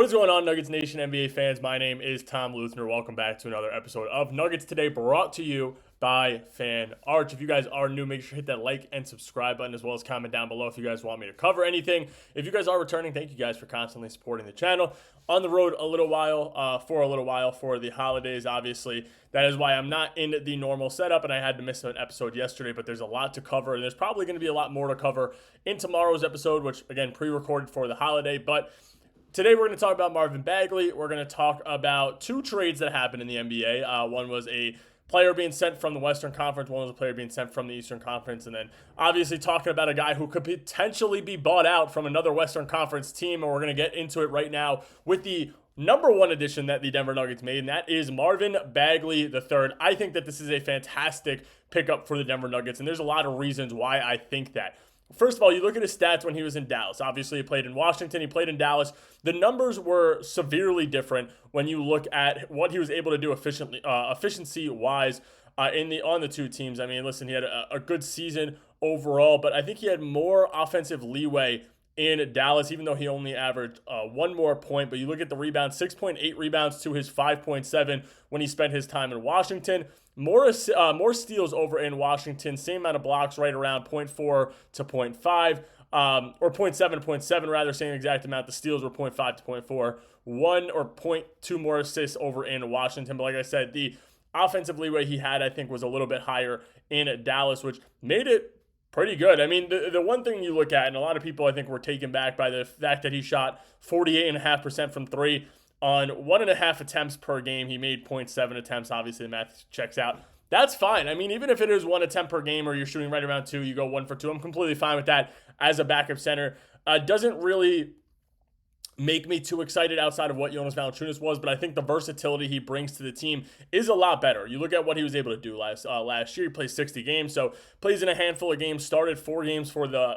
What is going on, Nuggets Nation NBA fans? My name is Tom Leuthner. Welcome back to another episode of Nuggets Today, brought to you by Fan Arch. If you guys are new, make sure to hit that like and subscribe button, as well as comment down below if you guys want me to cover anything. If you guys are returning, thank you guys for constantly supporting the channel. On the road for a little while for the holidays, obviously. That is why I'm not in the normal setup, and I had to miss an episode yesterday, but there's a lot to cover, and there's probably going to be a lot more to cover in tomorrow's episode, which, again, pre-recorded for the holiday, but today we're going to talk about Marvin Bagley. We're going to talk about two trades that happened in the NBA. One was a player being sent from the Western Conference. One was a player being sent from the Eastern Conference. And then obviously talking about a guy who could potentially be bought out from another Western Conference team. And we're going to get into it right now with the number one addition that the Denver Nuggets made, and that is Marvin Bagley III. I think that this is a fantastic pickup for the Denver Nuggets, and there's a lot of reasons why I think that. First of all, you look at his stats when he was in Dallas. Obviously, he played in Washington. He played in Dallas. The numbers were severely different when you look at what he was able to do efficiency-wise on the two teams. I mean, listen, he had a good season overall, but I think he had more offensive leeway in Dallas, even though he only averaged one more point. But you look at the rebounds, 6.8 rebounds to his 5.7 when he spent his time in Washington. More steals over in Washington, same amount of blocks, right around 0.4 to 0.5, or 0.7 rather, same exact amount. The steals were 0.5 to 0.4, 1 or 0.2 more assists over in Washington. But like I said, the offensive leeway he had, I think, was a little bit higher in Dallas, which made it pretty good. I mean, the one thing you look at, and a lot of people I think were taken back by the fact that he shot 48.5% from three on 1.5 attempts per game. He made 0.7 attempts. Obviously, the math checks out. That's fine. I mean, even if it is 1 attempt per game or you're shooting right around 2, you go 1 for 2. I'm completely fine with that as a backup center. Doesn't really make me too excited outside of what Jonas Valanciunas was, but I think the versatility he brings to the team is a lot better. You look at what he was able to do last year. He played 60 games, so plays in a handful of games, started 4 games for the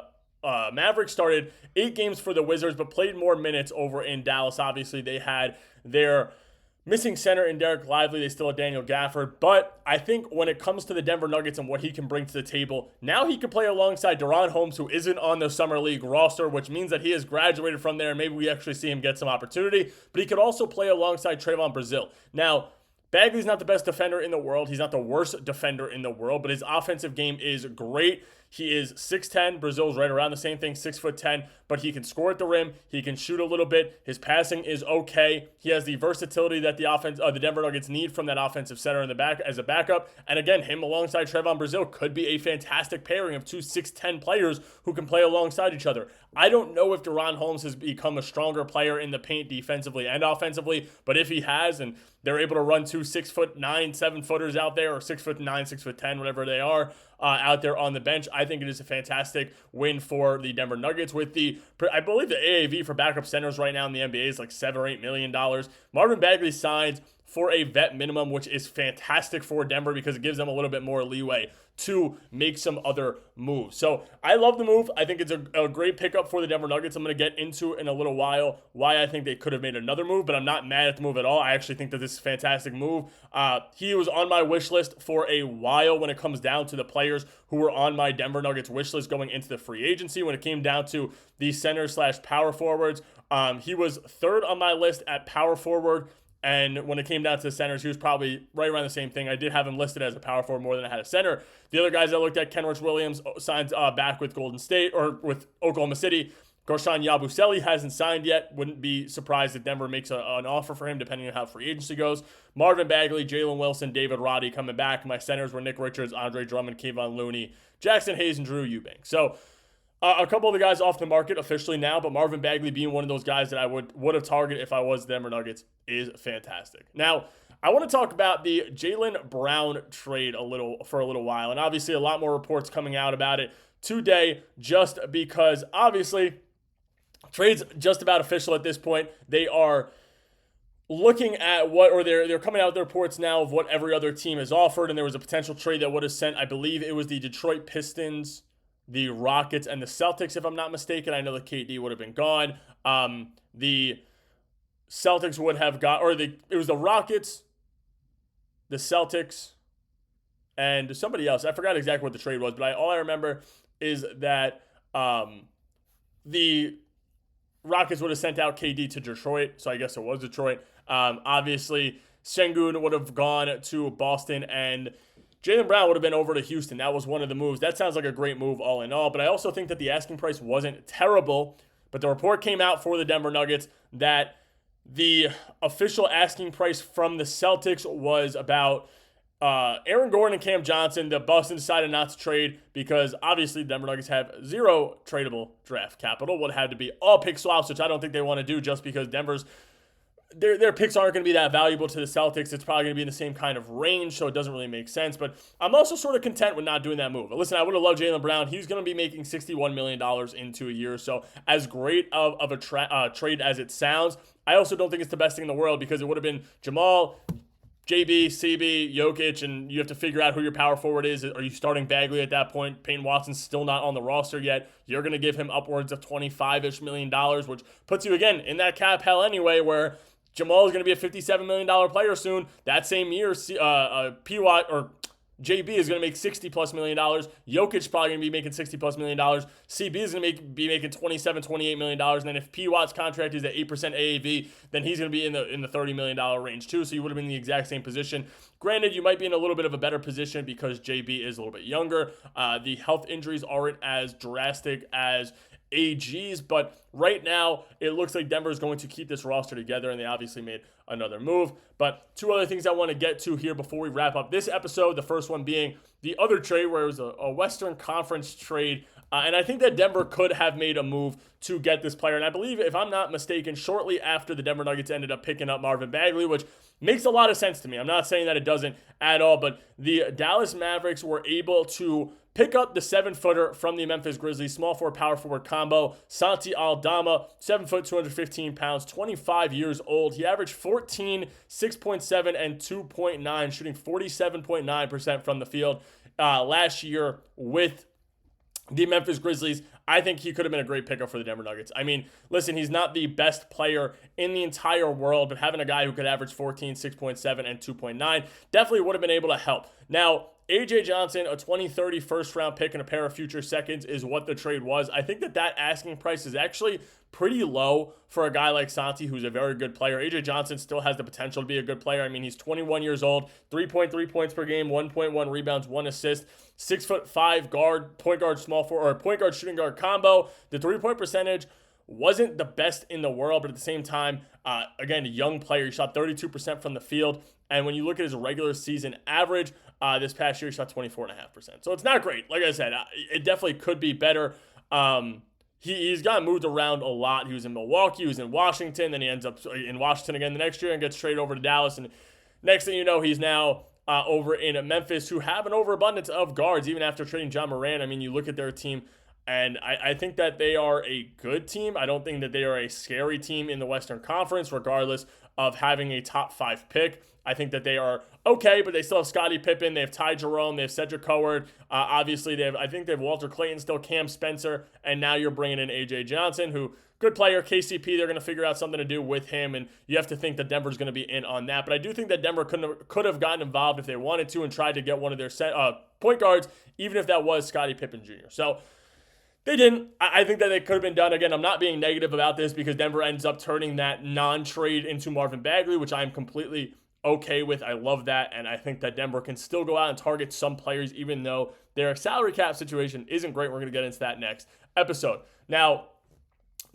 Mavericks, started 8 games for the Wizards, but played more minutes over in Dallas. Obviously, they had their missing center in Derek Lively. They still have Daniel Gafford. But I think when it comes to the Denver Nuggets and what he can bring to the table, now he can play alongside Deron Holmes, who isn't on the Summer League roster, which means that he has graduated from there. Maybe we actually see him get some opportunity. But he could also play alongside Trayvon Brazile. Now, Bagley's not the best defender in the world. He's not the worst defender in the world, but his offensive game is great. He is 6'10". Brazile's right around the same thing, 6'10", but he can score at the rim. He can shoot a little bit. His passing is okay. He has the versatility that the Denver Nuggets need from that offensive center in the back as a backup. And again, him alongside Trayvon Brazile could be a fantastic pairing of two 6'10" players who can play alongside each other. I don't know if Deron Holmes has become a stronger player in the paint defensively and offensively, but if he has, and they're able to run two 6'9", 7-footers out there, or 6'9", 6'10", whatever they are, out there on the bench, I think it is a fantastic win for the Denver Nuggets. I believe the AAV for backup centers right now in the NBA is like $7 or $8 million. Marvin Bagley signs for a vet minimum, which is fantastic for Denver because it gives them a little bit more leeway to make some other moves. So I love the move. I think it's a great pickup for the Denver Nuggets. I'm going to get into in a little while why I think they could have made another move, but I'm not mad at the move at all. I actually think that this is a fantastic move. He was on my wish list for a while when it comes down to the players who were on my Denver Nuggets wish list going into the free agency. When it came down to the center/power forwards, he was third on my list at power forward. And when it came down to the centers, he was probably right around the same thing. I did have him listed as a power forward more than I had a center. The other guys I looked at, Kenrich Williams signs back with Golden State or with Oklahoma City. Ghorshan Yabusele hasn't signed yet. Wouldn't be surprised if Denver makes an offer for him, depending on how free agency goes. Marvin Bagley, Jalen Wilson, David Roddy coming back. My centers were Nick Richards, Andre Drummond, Kevon Looney, Jackson Hayes, and Drew Eubanks. So a couple of the guys off the market officially now, but Marvin Bagley being one of those guys that I would have targeted if I was the Denver Nuggets is fantastic. Now, I want to talk about the Jaylen Brown trade for a little while, and obviously a lot more reports coming out about it today just because obviously trade's just about official at this point. They are looking at they're coming out with the reports now of what every other team has offered, and there was a potential trade that would have sent, I believe it was the Detroit Pistons, the Rockets, and the Celtics, if I'm not mistaken. I know that KD would have been gone. The Celtics would have got, it was the Rockets, the Celtics, and somebody else. I forgot exactly what the trade was, but all I remember is that the Rockets would have sent out KD to Detroit, so I guess it was Detroit. Obviously, Sengun would have gone to Boston, and Jaylen Brown would have been over to Houston. That was one of the moves. That sounds like a great move all in all, but I also think that the asking price wasn't terrible. But the report came out for the Denver Nuggets that the official asking price from the Celtics was about Aaron Gordon and Cam Johnson. The Boston decided not to trade because obviously the Denver Nuggets have zero tradable draft capital. Would have to be all pick swaps, which I don't think they want to do just because Denver's their picks aren't going to be that valuable to the Celtics. It's probably going to be in the same kind of range, so it doesn't really make sense. But I'm also sort of content with not doing that move. But listen, I would have loved Jaylen Brown. He's going to be making $61 million into a year. So as great of a trade as it sounds, I also don't think it's the best thing in the world because it would have been Jamal, JB, CB, Jokic, and you have to figure out who your power forward is. Are you starting Bagley at that point? Peyton Watson's still not on the roster yet. You're going to give him upwards of $25-ish million, which puts you, again, in that cap hell anyway where Jamal is going to be a $57 million player soon. That same year, P-Watt or JB is going to make $60+ million. Jokic's probably going to be making $60+ million. CB is going to be making $28 million. And then if P-Watt's contract is at 8% AAV, then he's going to be in the $30 million range too. So you would have been in the exact same position. Granted, you might be in a little bit of a better position because JB is a little bit younger. The health injuries aren't as drastic as AG's, but right now it looks like Denver is going to keep this roster together, and they obviously made another move. But two other things I want to get to here before we wrap up this episode. The first one being the other trade where it was a Western Conference trade, and I think that Denver could have made a move to get this player. And I believe, if I'm not mistaken, shortly after the Denver Nuggets ended up picking up Marvin Bagley, which makes a lot of sense to me. I'm not saying that it doesn't at all, but the Dallas Mavericks were able to pick up the 7-footer from the Memphis Grizzlies, small forward, power forward combo, Santi Aldama, 7 foot, 215 pounds, 25 years old. He averaged 14, 6.7, and 2.9, shooting 47.9% from the field last year with the Memphis Grizzlies. I think he could have been a great pickup for the Denver Nuggets. I mean, listen, he's not the best player in the entire world, but having a guy who could average 14, 6.7, and 2.9 definitely would have been able to help. Now, A.J. Johnson, a 2030 first-round pick and a pair of future seconds is what the trade was. I think that asking price is actually pretty low for a guy like Santi, who's a very good player. A.J. Johnson still has the potential to be a good player. I mean, he's 21 years old, 3.3 points per game, 1.1 rebounds, 1 assist, 6'5" guard, point guard, small forward, or point guard, shooting guard combo. The three-point percentage wasn't the best in the world, but at the same time, again, a young player. He shot 32% from the field. And when you look at his regular season average, this past year he shot 24.5%. So it's not great. Like I said, it definitely could be better. He's gotten moved around a lot. He was in Milwaukee, he was in Washington, then he ends up in Washington again the next year and gets traded over to Dallas. And next thing you know, he's now over in Memphis, who have an overabundance of guards, even after trading John Moran. I mean, you look at their team, and I think that they are a good team. I don't think that they are a scary team in the Western Conference, regardless of having a top 5 pick. I think that they are okay, but they still have Scottie Pippen. They have Ty Jerome. They have Cedric Howard. Obviously, I think they have Walter Clayton still, Cam Spencer, and now you're bringing in A.J. Johnson, who, good player, KCP. They're going to figure out something to do with him, and you have to think that Denver's going to be in on that. But I do think that Denver could have gotten involved if they wanted to and tried to get one of their point guards, even if that was Scottie Pippen Jr. So they didn't. I think that they could have been done. Again, I'm not being negative about this because Denver ends up turning that non-trade into Marvin Bagley, which I am completely okay with. I love that, and I think that Denver can still go out and target some players, even though their salary cap situation isn't great. We're going to get into that next episode. Now,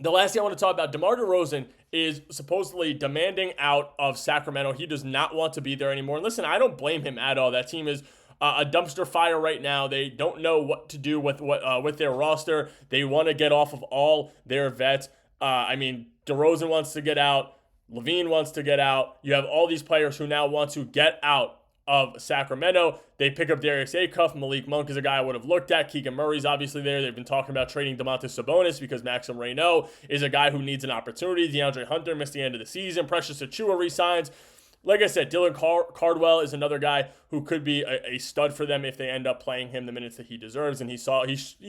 the last thing I want to talk about, DeMar DeRozan is supposedly demanding out of Sacramento. He does not want to be there anymore. And listen, I don't blame him at all. That team is a dumpster fire right now. They don't know what to do with their roster. They want to get off of all their vets. I mean, DeRozan wants to get out. Levine wants to get out. You have all these players who now want to get out of Sacramento. They pick up Darius Acuff. Malik Monk is a guy I would have looked at. Keegan Murray's obviously there. They've been talking about trading Domantas Sabonis because Maxim Reynaud is a guy who needs an opportunity. DeAndre Hunter missed the end of the season. Precious Achiuwa resigns. Like I said, Dylan Cardwell is another guy who could be a stud for them if they end up playing him the minutes that he deserves. And he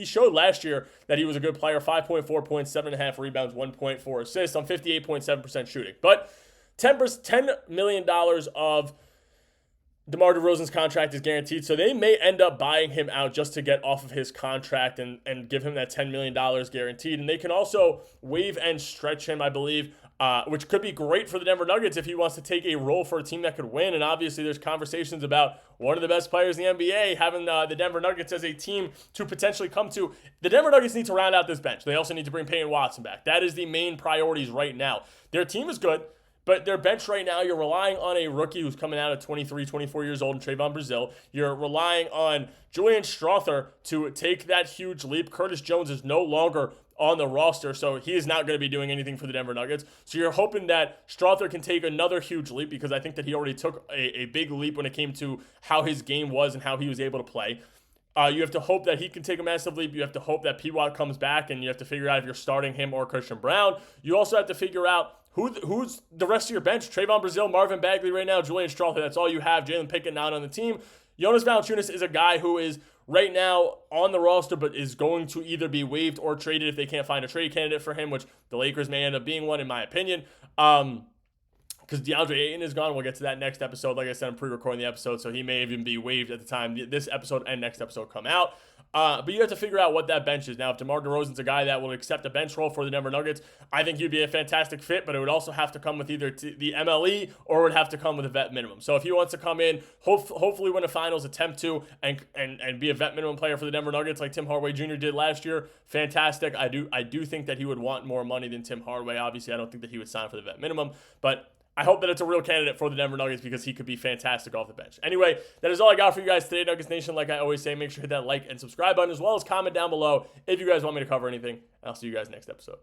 showed last year that he was a good player, 5.4 points, 7.5 rebounds, 1.4 assists on 58.7% shooting. But $10 million of DeMar DeRozan's contract is guaranteed, so they may end up buying him out just to get off of his contract and give him that $10 million guaranteed. And they can also waive and stretch him, I believe, which could be great for the Denver Nuggets if he wants to take a role for a team that could win. And obviously, there's conversations about one of the best players in the NBA having the Denver Nuggets as a team to potentially come to. The Denver Nuggets need to round out this bench. They also need to bring Peyton Watson back. That is the main priorities right now. Their team is good. But their bench right now, you're relying on a rookie who's coming out at 23, 24 years old in Trayvon Brazile. You're relying on Julian Strawther to take that huge leap. Curtis Jones is no longer on the roster, so he is not going to be doing anything for the Denver Nuggets. So you're hoping that Strawther can take another huge leap, because I think that he already took a big leap when it came to how his game was and how he was able to play. You have to hope that he can take a massive leap. You have to hope that P-Watt comes back, and you have to figure out if you're starting him or Christian Brown. You also have to figure out who's the rest of your bench. Trayvon Brazile, Marvin Bagley right now, Julian Strawther. That's all you have. Jalen Pickett not on the team. Jonas Valanciunas is a guy who is right now on the roster, but is going to either be waived or traded if they can't find a trade candidate for him, which the Lakers may end up being one, in my opinion. Because DeAndre Ayton is gone. We'll get to that next episode. Like I said, I'm pre-recording the episode, so he may even be waived at the time this episode and next episode come out. But you have to figure out what that bench is. Now, if DeMar DeRozan's a guy that will accept a bench role for the Denver Nuggets, I think he'd be a fantastic fit, but it would also have to come with either the MLE or it would have to come with a vet minimum. So if he wants to come in, hopefully win a finals, attempt to, and be a vet minimum player for the Denver Nuggets like Tim Hardaway Jr. did last year, fantastic. I do think that he would want more money than Tim Hardaway. Obviously, I don't think that he would sign for the vet minimum, but I hope that it's a real candidate for the Denver Nuggets, because he could be fantastic off the bench. Anyway, that is all I got for you guys today, Nuggets Nation. Like I always say, make sure to hit that like and subscribe button, as well as comment down below if you guys want me to cover anything. I'll see you guys next episode.